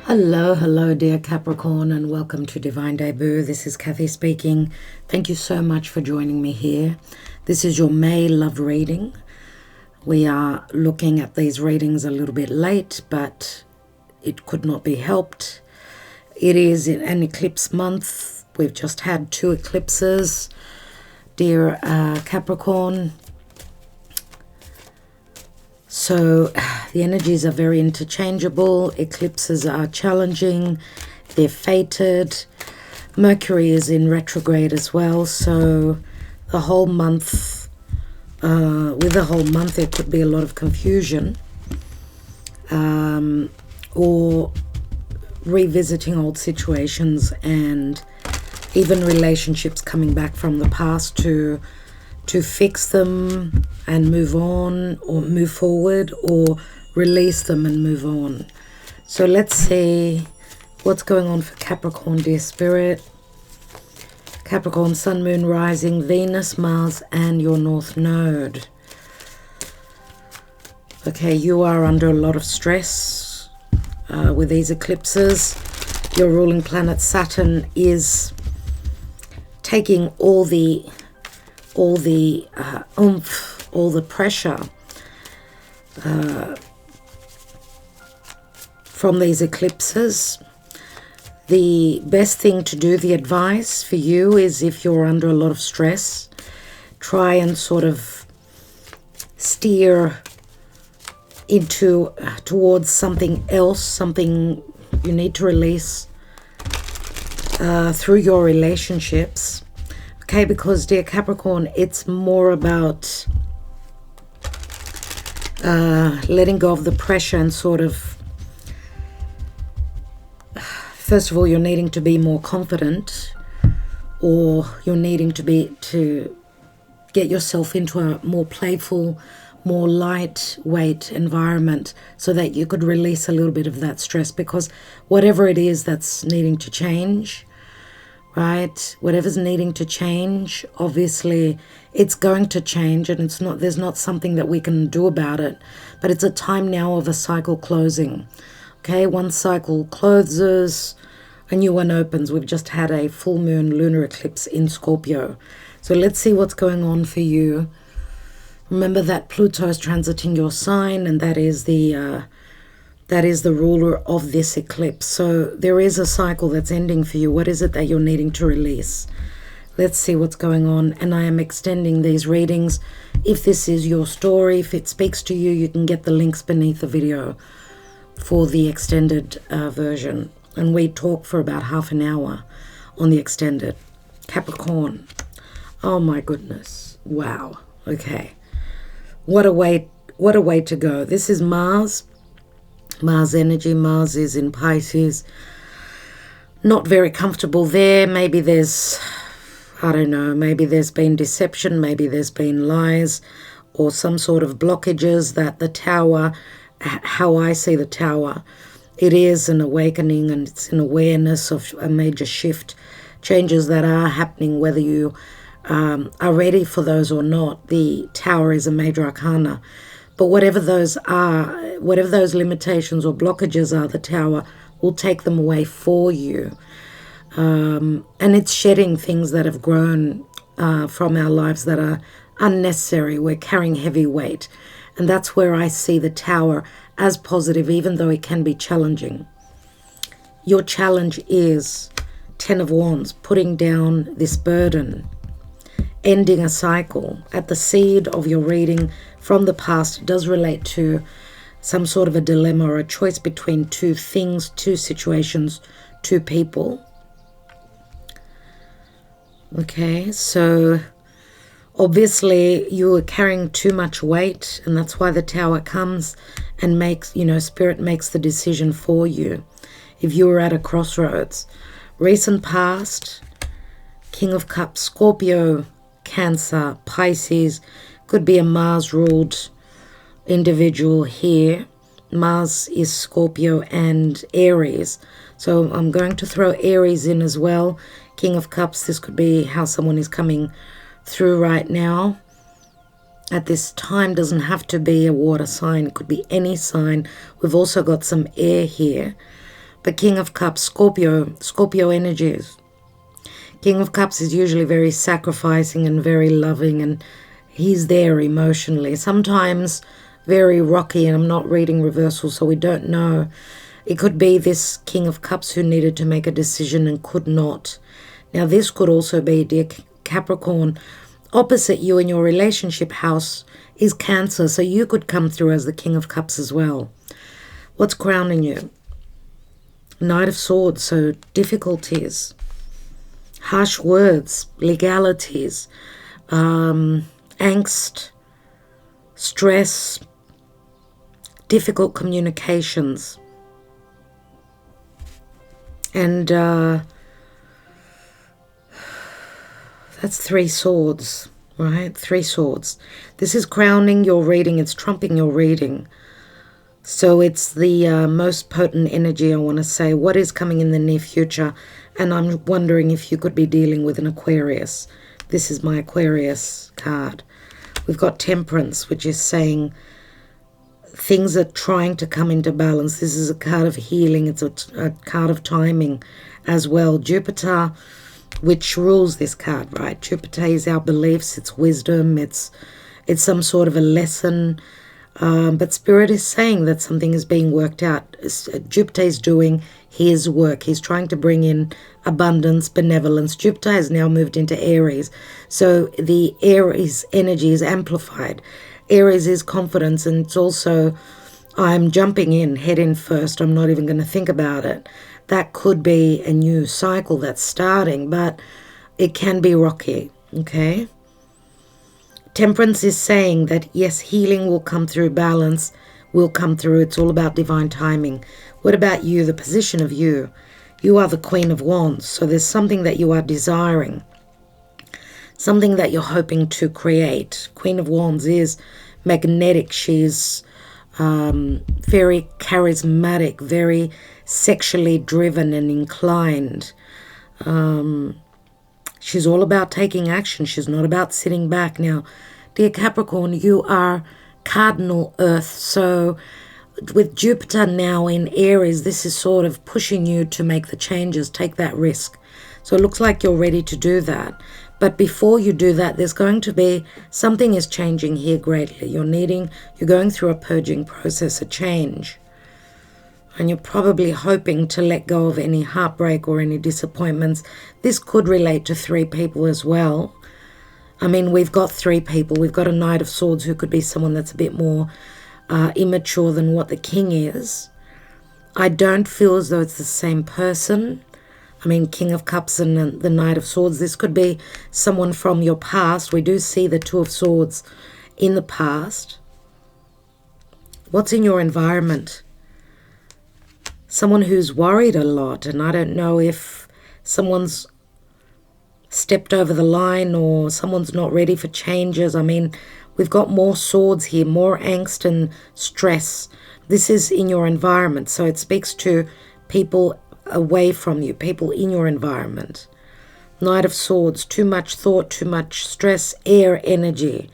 Hello, dear Capricorn, and welcome to Divine Debut. This is Kathy speaking. Thank you so much for joining me here. This is your May love reading. We are looking at these readings a little bit late, but it could not be helped. It is an eclipse month. We've just had 2 eclipses, dear Capricorn. So the energies are very interchangeable. Eclipses are challenging. They're fated. Mercury is in retrograde as well. So the whole month, with the whole month, there could be a lot of confusion or revisiting old situations and even relationships coming back from the past to fix them and move on, or move forward, or release them and move on. So let's see what's going on for Capricorn, dear Spirit. Capricorn, Sun, Moon, Rising, Venus, Mars, and your North Node. Okay, you are under a lot of stress with these eclipses. Your ruling planet Saturn is taking all the oomph, all the pressure from these eclipses. The best thing to do, the advice for you, is if you're under a lot of stress, try and sort of steer towards something else, something you need to release through your relationships. Okay, because dear Capricorn, it's more about letting go of the pressure and sort of, first of all, you're needing to be more confident, or you're needing to get yourself into a more playful, more lightweight environment so that you could release a little bit of that stress, because whatever it is that's needing to change, right? Whatever's needing to change, obviously it's going to change, and there's not something that we can do about it, but it's a time now of a cycle closing. Okay, one cycle closes, a new one opens. We've just had a full moon lunar eclipse in Scorpio. So let's see what's going on for you. Remember that Pluto is transiting your sign, and that is the ruler of this eclipse. So there is a cycle that's ending for you. What is it that you're needing to release? Let's see what's going on. And I am extending these readings. If this is your story, if it speaks to you, you can get the links beneath the video for the extended version. And we talk for about half an hour on the extended. Capricorn. Oh my goodness. Wow. Okay. What a way to go. This is Mars. Mars energy. Mars is in Pisces. Not very comfortable there. Maybe there's, I don't know, maybe there's been deception, maybe there's been lies, or some sort of blockages that the tower, how I see the tower, it is an awakening, and it's an awareness of a major shift, changes that are happening, whether you are ready for those or not. The tower is a major arcana. But whatever those are, whatever those limitations or blockages are, the tower will take them away for you. And it's shedding things that have grown from our lives that are unnecessary. We're carrying heavy weight. And that's where I see the tower as positive, even though it can be challenging. Your challenge is 10 of Wands, putting down this burden, ending a cycle. At the seed of your reading from the past, it does relate to some sort of a dilemma or a choice between 2 things, 2 situations, 2 people. Okay, so obviously you are carrying too much weight, and that's why the tower comes and makes, Spirit makes the decision for you. If you were at a crossroads, recent past, King of Cups, Scorpio, Cancer, Pisces, could be a Mars-ruled individual here. Mars is Scorpio and Aries. So I'm going to throw Aries in as well. King of Cups, this could be how someone is coming through right now. At this time, doesn't have to be a water sign. It could be any sign. We've also got some air here. But King of Cups, Scorpio energies. King of Cups is usually very sacrificing and very loving, and he's there emotionally. Sometimes very rocky, and I'm not reading reversal, so we don't know. It could be this King of Cups who needed to make a decision and could not. Now, this could also be, dear Capricorn, opposite you in your relationship house is Cancer, so you could come through as the King of Cups as well. What's crowning you? Knight of Swords, so difficulties, harsh words, legalities, angst, stress, difficult communications. And that's 3 swords, right? 3 swords. This is crowning your reading. It's trumping your reading. So it's the most potent energy, I want to say. What is coming in the near future? And I'm wondering if you could be dealing with an Aquarius. This is my Aquarius card. We've got Temperance, which is saying things are trying to come into balance. This is a card of healing. It's a card of timing as well. Jupiter, which rules this card, right? Jupiter is our beliefs, it's wisdom, it's some sort of a lesson. But Spirit is saying that something is being worked out. Jupiter is doing his work. He's trying to bring in abundance, benevolence. Jupiter has now moved into Aries. So the Aries energy is amplified. Aries is confidence, and it's also, I'm jumping in, head in first. I'm not even going to think about it. That could be a new cycle that's starting, but it can be rocky, okay? Temperance is saying that, yes, healing will come through, balance will come through. It's all about divine timing. What about you, the position of you? You are the Queen of Wands, so there's something that you are desiring, something that you're hoping to create. Queen of Wands is magnetic. She's very charismatic, very sexually driven and inclined. She's all about taking action. She's not about sitting back. Now, dear Capricorn, you are cardinal Earth. So with Jupiter now in Aries, this is sort of pushing you to make the changes, take that risk. So it looks like you're ready to do that. But before you do that, there's going to be, something is changing here greatly. You're going through a purging process, a change. And you're probably hoping to let go of any heartbreak or any disappointments. This could relate to 3 people as well. I mean, we've got 3 people. We've got a Knight of Swords who could be someone that's a bit more immature than what the King is. I don't feel as though it's the same person. I mean, King of Cups and the Knight of Swords. This could be someone from your past. We do see the 2 of Swords in the past. What's in your environment? Someone who's worried a lot, and I don't know if someone's stepped over the line or someone's not ready for changes. I mean, we've got more swords here, more angst and stress. This is in your environment, so it speaks to people away from you, people in your environment. Knight of Swords, too much thought, too much stress, air energy.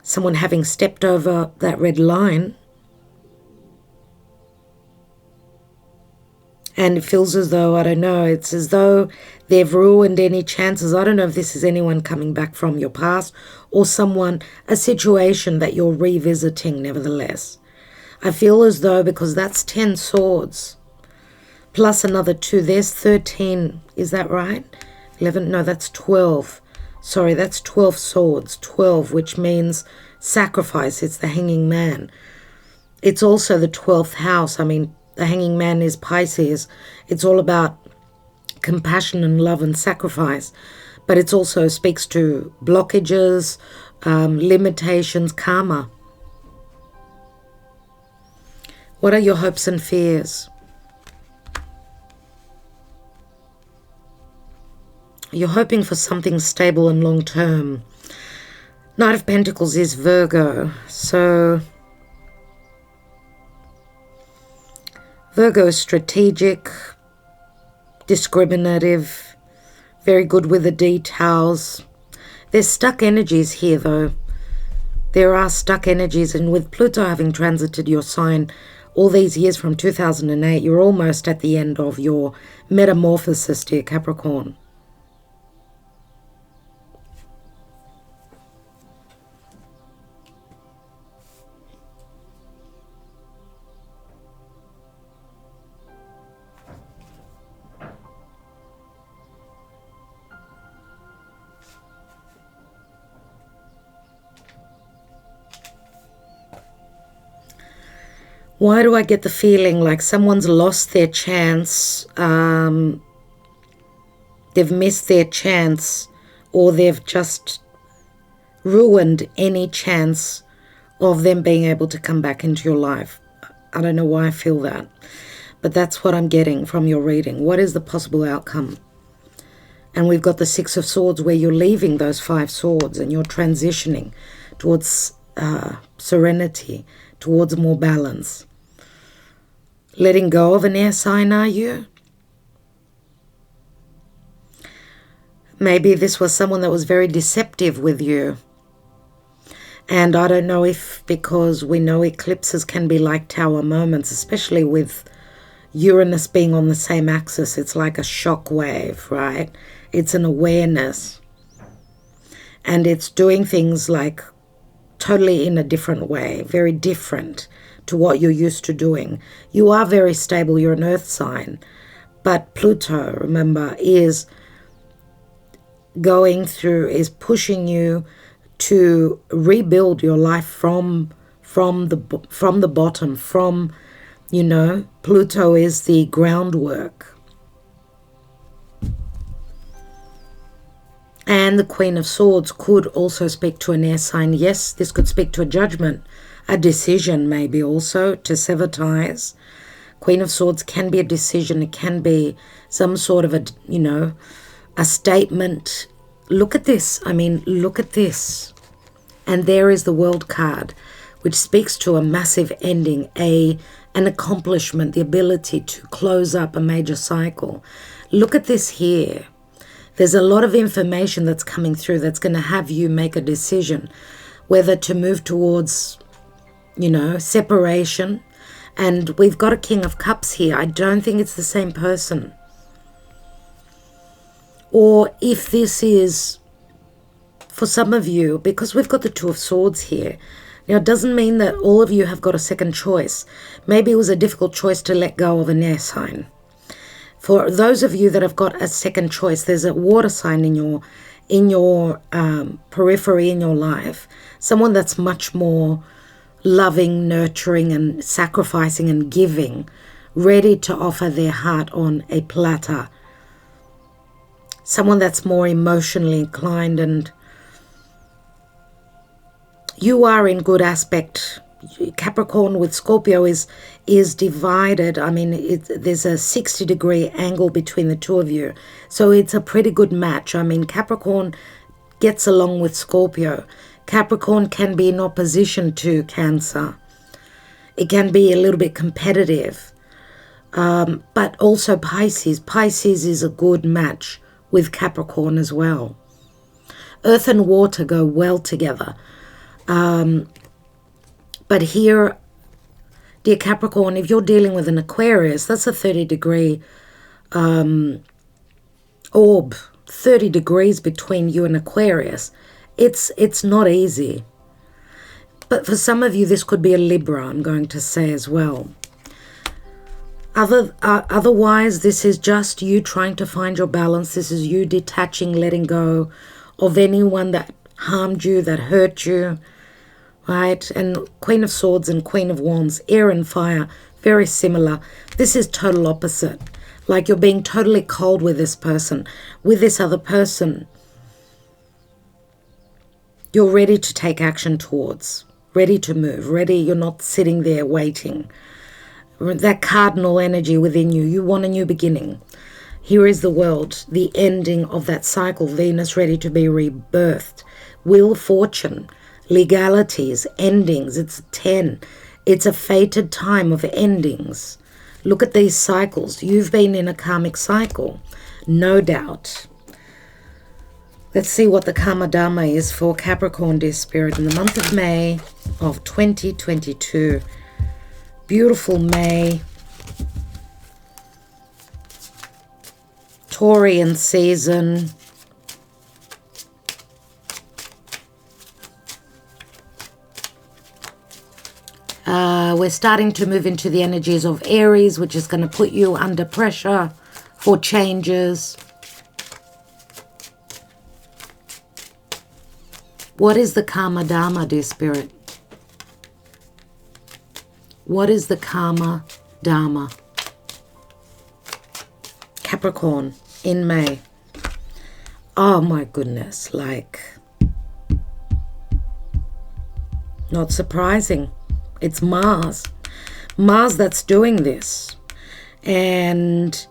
Someone having stepped over that red line. And it feels as though, I don't know, it's as though they've ruined any chances. I don't know if this is anyone coming back from your past or someone, a situation that you're revisiting nevertheless. I feel as though, because that's 10 swords plus another 2, there's 13. Is that right? 11? No, that's 12. Sorry, that's 12 swords. 12, which means sacrifice. It's the Hanging Man. It's also the 12th house. I mean, the Hanging Man is Pisces. It's all about compassion and love and sacrifice. But it also speaks to blockages, limitations, karma. What are your hopes and fears? You're hoping for something stable and long-term. Knight of Pentacles is Virgo. So Virgo is strategic, discriminative, very good with the details. There's stuck energies here, though. There are stuck energies, and with Pluto having transited your sign all these years from 2008, you're almost at the end of your metamorphosis, dear Capricorn. Why do I get the feeling like someone's lost their chance, they've missed their chance, or they've just ruined any chance of them being able to come back into your life? I don't know why I feel that, but that's what I'm getting from your reading. What is the possible outcome? And we've got the Six of Swords, where you're leaving those Five Swords and you're transitioning towards serenity, towards more balance. Letting go of an air sign, are you? Maybe this was someone that was very deceptive with you. And I don't know if, because we know eclipses can be like tower moments, especially with Uranus being on the same axis. It's like a shock wave, right? It's an awareness. And it's doing things like totally in a different way, very different to what you're used to doing. You are very stable, you're an earth sign, but Pluto, remember, is going through, is pushing you to rebuild your life from the bottom, from, you know, Pluto is the groundwork. And the Queen of Swords could also speak to an air sign. Yes, this could speak to a judgment, a decision maybe also, to sever ties. Queen of Swords can be a decision. It can be some sort of a, you know, a statement. Look at this. I mean, look at this. And there is the World card, which speaks to a massive ending, an accomplishment, the ability to close up a major cycle. Look at this here. There's a lot of information that's coming through that's going to have you make a decision, whether to move towards, you know, separation. And we've got a King of Cups here. I don't think it's the same person. Or if this is, for some of you, because we've got the Two of Swords here. Now, it doesn't mean that all of you have got a second choice. Maybe it was a difficult choice to let go of an air sign. For those of you that have got a second choice, there's a water sign in your periphery in your life. Someone that's much more loving, nurturing, and sacrificing and giving, ready to offer their heart on a platter. Someone that's more emotionally inclined, and you are in good aspect. Capricorn with Scorpio is divided. I mean, there's a 60-degree angle between the two of you. So it's a pretty good match. I mean, Capricorn gets along with Scorpio. Capricorn can be in opposition to Cancer. It can be a little bit competitive. But also Pisces. Pisces is a good match with Capricorn as well. Earth and water go well together. But here, dear Capricorn, if you're dealing with an Aquarius, that's a 30-degree orb, 30 degrees between you and Aquarius. It's not easy. But for some of you, this could be a Libra, I'm going to say as well. Otherwise, this is just you trying to find your balance. This is you detaching, letting go of anyone that harmed you, that hurt you. Right? And Queen of Swords and Queen of Wands, air and fire, very similar. This is total opposite. Like you're being totally cold with this person. With this other person, you're ready to take action towards, ready to move, ready. You're not sitting there waiting. That cardinal energy within you, you want a new beginning. Here is the World, the ending of that cycle. Venus ready to be rebirthed. Wheel, fortune, legalities, endings. It's 10. It's a fated time of endings. Look at these cycles. You've been in a karmic cycle, no doubt. Let's see what the Karma Dharma is for Capricorn, dear Spirit, in the month of May of 2022. beautiful May. Taurian season. We're starting to move into the energies of Aries, which is going to put you under pressure for changes. What is the Karma Dharma, dear Spirit? What is the Karma Dharma? Capricorn in May. Oh my goodness, like, not surprising. It's Mars. Mars that's doing this. And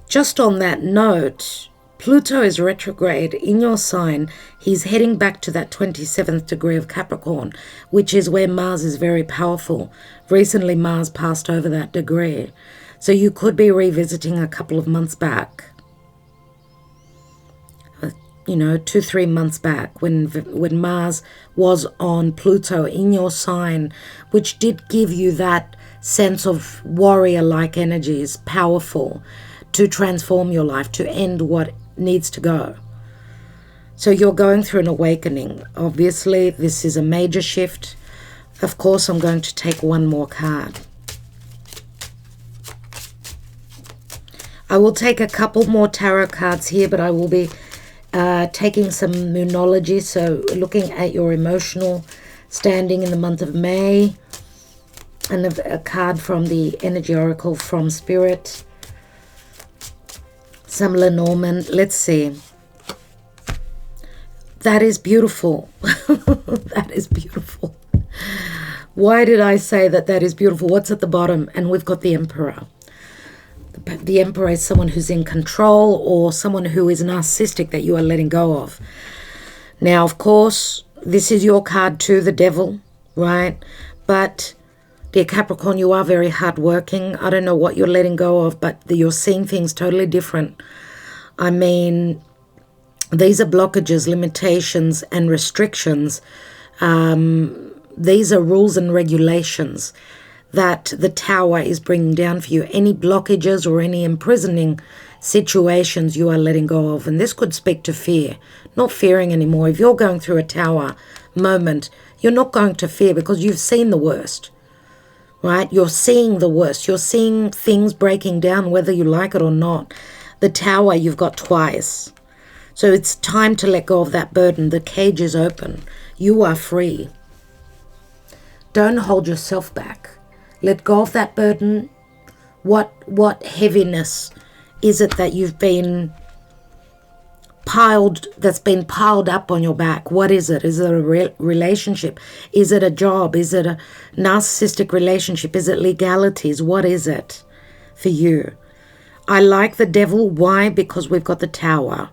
just on that note, Pluto is retrograde in your sign. He's heading back to that 27th degree of Capricorn, which is where Mars is very powerful. Recently, Mars passed over that degree. So you could be revisiting a couple of months back. 2-3 months back when Mars was on Pluto in your sign, which did give you that sense of warrior-like energies, powerful, to transform your life, to end what needs to go. So you're going through an awakening. Obviously, this is a major shift. Of course, I'm going to take one more card. I will take a couple more tarot cards here, but I will be taking some moonology, so looking at your emotional standing in the month of May, and a card from the Energy Oracle from Spirit, some Lenormand. Let's see. That is beautiful. That is beautiful. Why did I say that is beautiful? What's at the bottom? And we've got the Emperor. The Emperor is someone who's in control, or someone who is narcissistic that you are letting go of. Now, of course, this is your card too, the Devil, right? But, dear Capricorn, you are very hardworking. I don't know what you're letting go of, but you're seeing things totally different. I mean, these are blockages, limitations, and restrictions. These are rules and regulations that the Tower is bringing down for you. Any blockages or any imprisoning situations you are letting go of. And this could speak to fear. Not fearing anymore. If you're going through a Tower moment, you're not going to fear because you've seen the worst. Right? You're seeing the worst. You're seeing things breaking down whether you like it or not. The Tower you've got twice. So it's time to let go of that burden. The cage is open. You are free. Don't hold yourself back. Let go of that burden. What heaviness is it that you've been that's been piled up on your back? What is it? Is it a relationship? Is it a job? Is it a narcissistic relationship? Is it legalities? What is it for you? I like the Devil. Why? Because we've got the Tower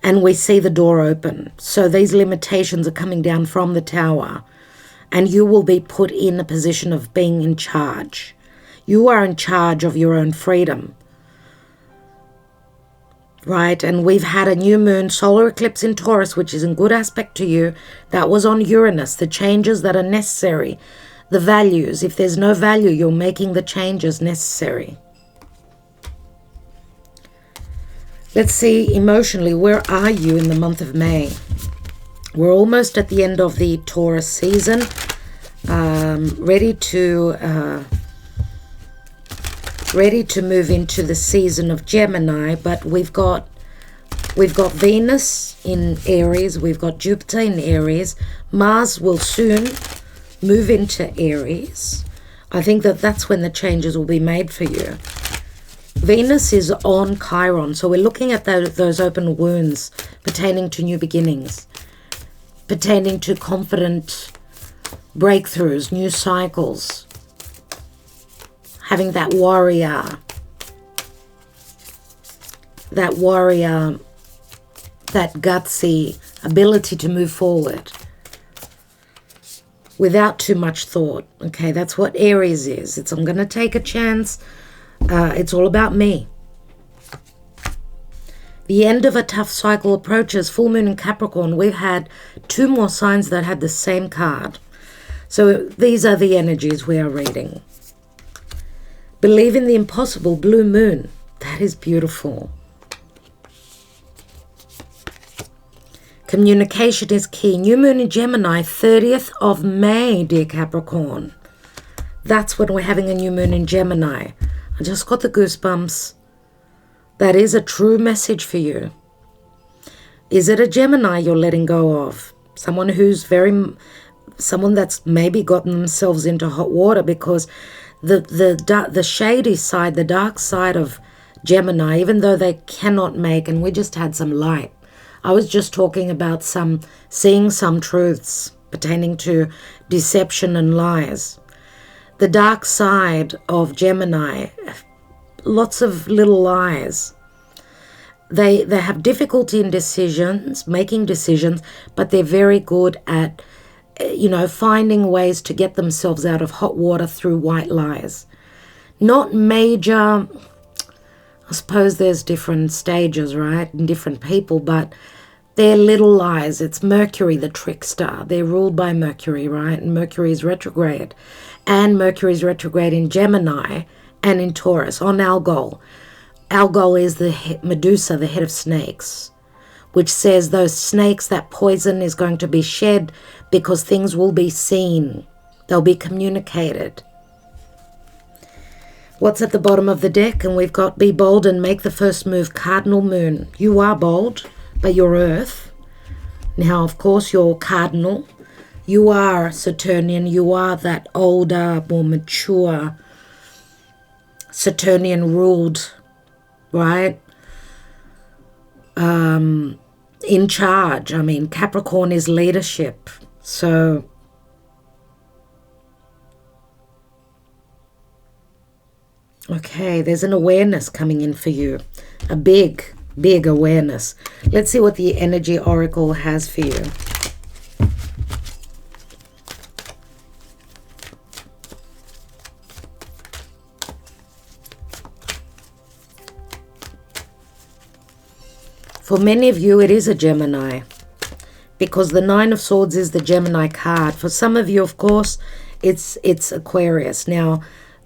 and we see the door open. So these limitations are coming down from the Tower. And you will be put in a position of being in charge. You are in charge of your own freedom. Right? And we've had a new moon solar eclipse in Taurus, which is in good aspect to you. That was on Uranus. The changes that are necessary. The values. If there's no value, you're making the changes necessary. Let's see emotionally, where are you in the month of May? We're almost at the end of the Taurus season, ready to move into the season of Gemini. But we've got Venus in Aries, we've got Jupiter in Aries. Mars will soon move into Aries. I think that's when the changes will be made for you. Venus is on Chiron, so we're looking at those open wounds pertaining to new beginnings. Pertaining to confident breakthroughs, new cycles, having that warrior, that gutsy ability to move forward without too much thought. Okay, that's what Aries is. I'm going to take a chance. It's all about me. The end of a tough cycle approaches. Full moon in Capricorn. We've had 2 more signs that had the same card. So these are the energies we are reading. Believe in the impossible. Blue moon. That is beautiful. Communication is key. New moon in Gemini, 30th of May, dear Capricorn. That's when we're having a new moon in Gemini. I just got the goosebumps. That is a true message for you. Is it a Gemini you're letting go of? Someone that's maybe gotten themselves into hot water, because the shady side, the dark side of Gemini, even though they cannot make, and we just had some light. I was just talking about seeing some truths pertaining to deception and lies. The dark side of Gemini, lots of little lies. They have difficulty in making decisions, but they're very good at, finding ways to get themselves out of hot water through white lies. Not major, I suppose there's different stages, right, and different people, but they're little lies. It's Mercury, the trickster. They're ruled by Mercury, right? And Mercury is retrograde. And Mercury is retrograde in Gemini and in Taurus, on Algol. Algol is the Medusa, the head of snakes, which says those snakes, that poison is going to be shed because things will be seen. They'll be communicated. What's at the bottom of the deck? And we've got be bold and make the first move, cardinal moon. You are bold, but you're earth. Now, of course, you're cardinal. You are Saturnian. You are that older, more mature Saturnian ruled, right? In charge. I mean, Capricorn is leadership. So okay, there's an awareness coming in for you. A big awareness. Let's see what the energy oracle has for you. For many of you, it is a Gemini, because the Nine of Swords is the Gemini card. For some of you, of course, it's Aquarius. Now,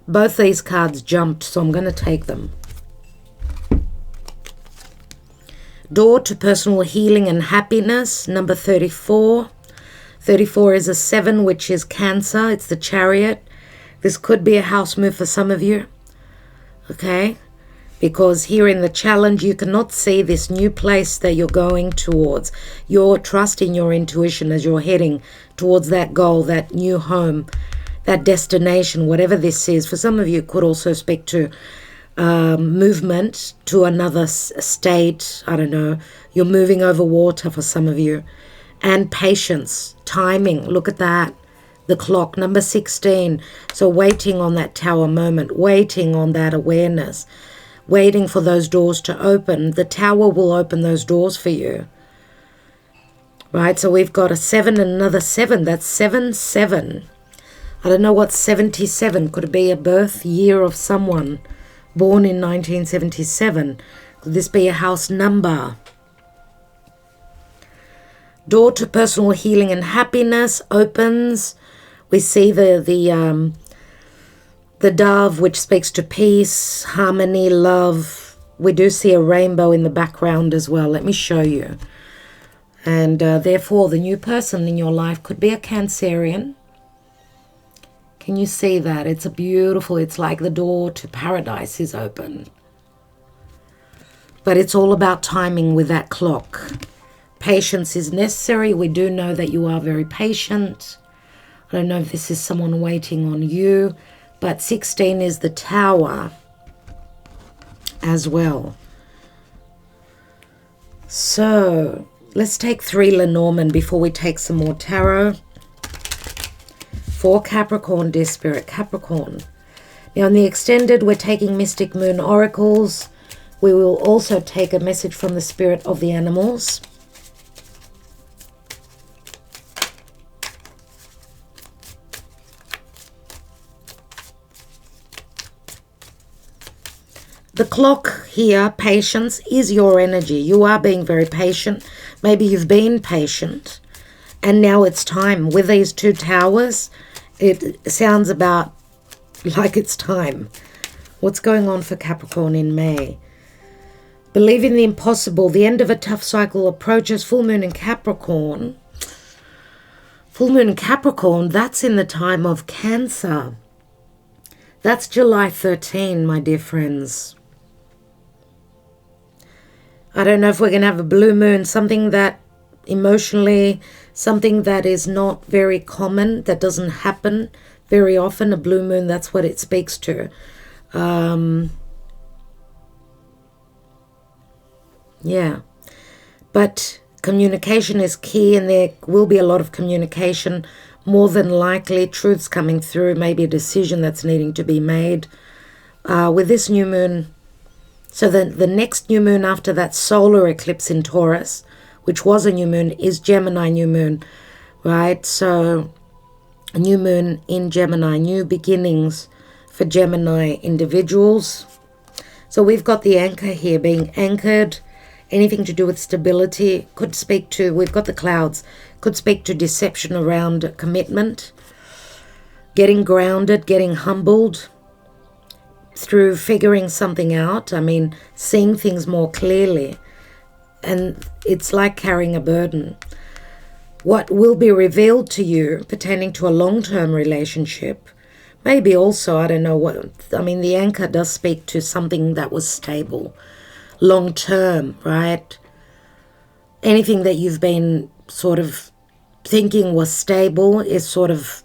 both these cards jumped, so I'm going to take them. Door to personal healing and happiness, number 34. 34 is a 7, which is Cancer. It's the Chariot. This could be a house move for some of you. Okay? Because here in the challenge, you cannot see this new place that you're going towards. You're trusting your intuition as you're heading towards that goal, that new home, that destination, whatever this is. For some of you, it could also speak to movement to another state. I don't know. You're moving over water for some of you. And patience, timing. Look at that. The clock, number 16. So waiting on that tower moment, waiting on that awareness, waiting for those doors to open. The tower will open those doors for you. Right, so we've got a 7 and another 7. That's 7, 7. I don't know what 77. Could it be a birth year of someone born in 1977? Could this be a house number? Door to personal healing and happiness opens. We see the dove, which speaks to peace, harmony, love. We do see a rainbow in the background as well. Let me show you. And therefore, the new person in your life could be a Cancerian. Can you see that? It's a beautiful, it's like the door to paradise is open. But it's all about timing with that clock. Patience is necessary. We do know that you are very patient. I don't know if this is someone waiting on you. But 16 is the Tower as well. So let's take 3 Lenormand before we take some more tarot. For Capricorn, dear Spirit, Capricorn. Now in the extended, we're taking Mystic Moon Oracles. We will also take a message from the Spirit of the Animals. The clock here, patience, is your energy. You are being very patient. Maybe you've been patient. And now it's time. With these 2 towers, it sounds about like it's time. What's going on for Capricorn in May? Believe in the impossible. The end of a tough cycle approaches. Full moon in Capricorn. Full moon in Capricorn, that's in the time of Cancer. That's July 13, my dear friends. I don't know if we're going to have a blue moon, something that emotionally, something that is not very common, that doesn't happen very often. A blue moon, that's what it speaks to. Yeah. But communication is key, and there will be a lot of communication. More than likely, truths coming through, maybe a decision that's needing to be made. With this new moon, so the next new moon after that solar eclipse in Taurus, which was a new moon, is Gemini new moon, right? So a new moon in Gemini, new beginnings for Gemini individuals. So we've got the anchor here, being anchored, anything to do with stability, could speak to, we've got the clouds, could speak to deception around commitment, getting grounded, getting humbled through figuring something out. I mean, seeing things more clearly. And it's like carrying a burden. What will be revealed to you pertaining to a long-term relationship, maybe also, I don't know what, I mean, the anchor does speak to something that was stable, long-term, right? Anything that you've been sort of thinking was stable is sort of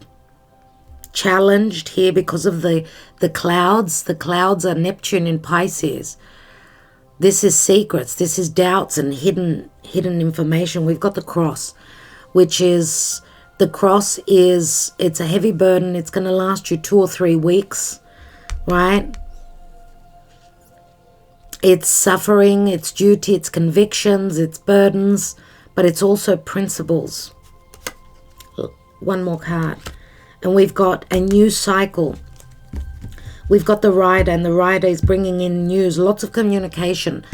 challenged here because of the clouds. The clouds are Neptune in Pisces. This is secrets. This is doubts and hidden information. We've got the cross, which is, the cross is, it's a heavy burden. It's going to last you 2 or 3 weeks, right? It's suffering, it's duty, it's convictions, it's burdens, but it's also principles. One more card. And we've got a new cycle. We've got the rider, and the rider is bringing in news, lots of communication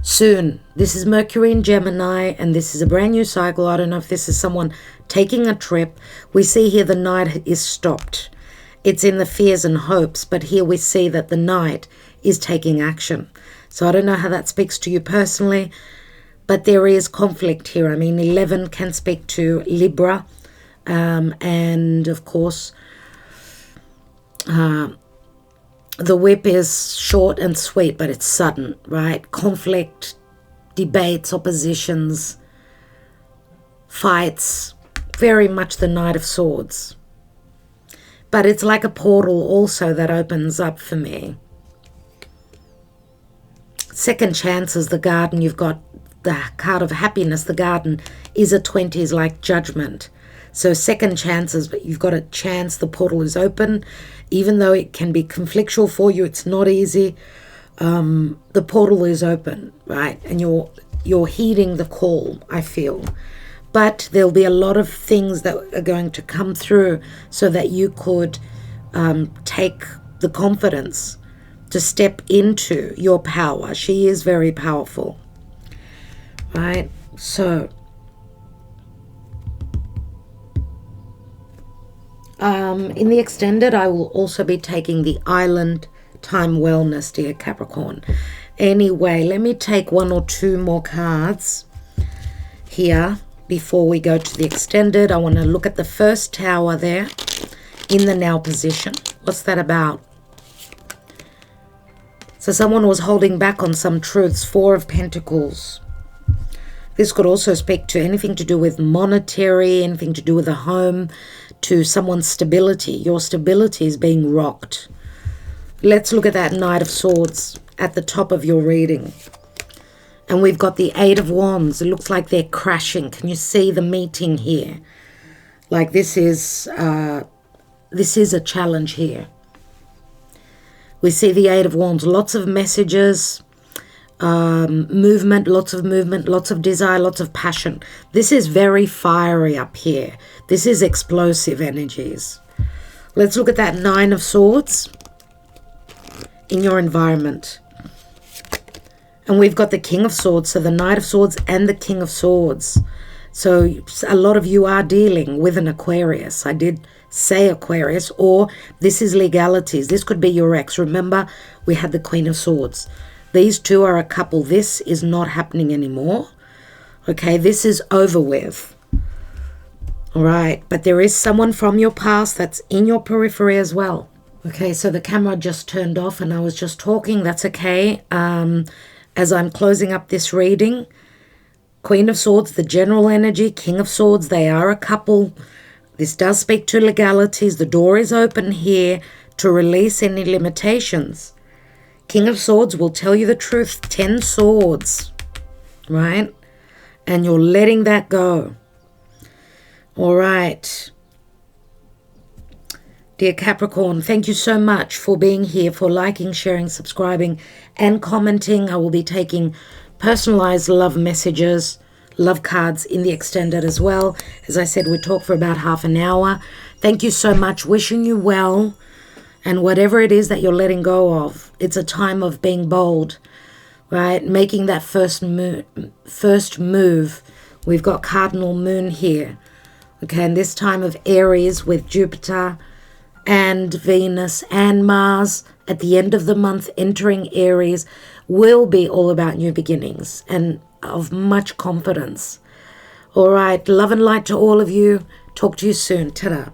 soon. This is Mercury in Gemini, and this is a brand new cycle. I don't know if this is someone taking a trip. We see here the night is stopped. It's in the fears and hopes, but here we see that the night is taking action. So I don't know how that speaks to you personally, but there is conflict here. I mean, 11 can speak to Libra, and of course, the whip is short and sweet, but it's sudden, right? Conflict, debates, oppositions, fights, very much the Knight of Swords. But it's like a portal also that opens up for me. Second chances, the garden, you've got the card of happiness. The garden is a 20s, like judgment. So second chances, but you've got a chance. The portal is open. Even though it can be conflictual for you, it's not easy. The portal is open, right? And you're heeding the call, I feel. But there'll be a lot of things that are going to come through so that you could take the confidence to step into your power. She is very powerful, right? So, in the extended, I will also be taking the island time wellness, dear Capricorn. Anyway, let me take 1 or 2 more cards here before we go to the extended. I want to look at the first tower there in the now position. What's that about? So someone was holding back on some truths. 4 of Pentacles. This could also speak to anything to do with monetary, anything to do with a home, to someone's stability. Your stability is being rocked. Let's look at that Knight of Swords at the top of your reading. And we've got the 8 of Wands. It looks like they're crashing. Can you see the meeting here? Like this is a challenge here. We see the 8 of Wands, lots of messages, movement, lots of desire, lots of passion. This is very fiery up here. This is explosive energies. Let's look at that 9 of Swords in your environment. And we've got the King of Swords, so the Knight of Swords and the King of Swords. So a lot of you are dealing with an Aquarius. I did say Aquarius, or this is legalities. This could be your ex. Remember, we had the Queen of Swords. These two are a couple. This is not happening anymore. Okay, this is over with. All right, but there is someone from your past that's in your periphery as well. Okay, so the camera just turned off and I was just talking. That's okay. As I'm closing up this reading, Queen of Swords, the general energy, King of Swords, they are a couple. This does speak to legalities. The door is open here to release any limitations. King of Swords will tell you the truth. 10 swords, right? And you're letting that go. All right. Dear Capricorn, thank you so much for being here, for liking, sharing, subscribing, and commenting. I will be taking personalized love messages, love cards in the extended as well. As I said, we talk for about half an hour. Thank you so much. Wishing you well. And whatever it is that you're letting go of, it's a time of being bold, right? Making that first move. We've got cardinal moon here. Okay, and this time of Aries with Jupiter and Venus and Mars at the end of the month entering Aries will be all about new beginnings and of much confidence. All right, love and light to all of you. Talk to you soon. Ta-da.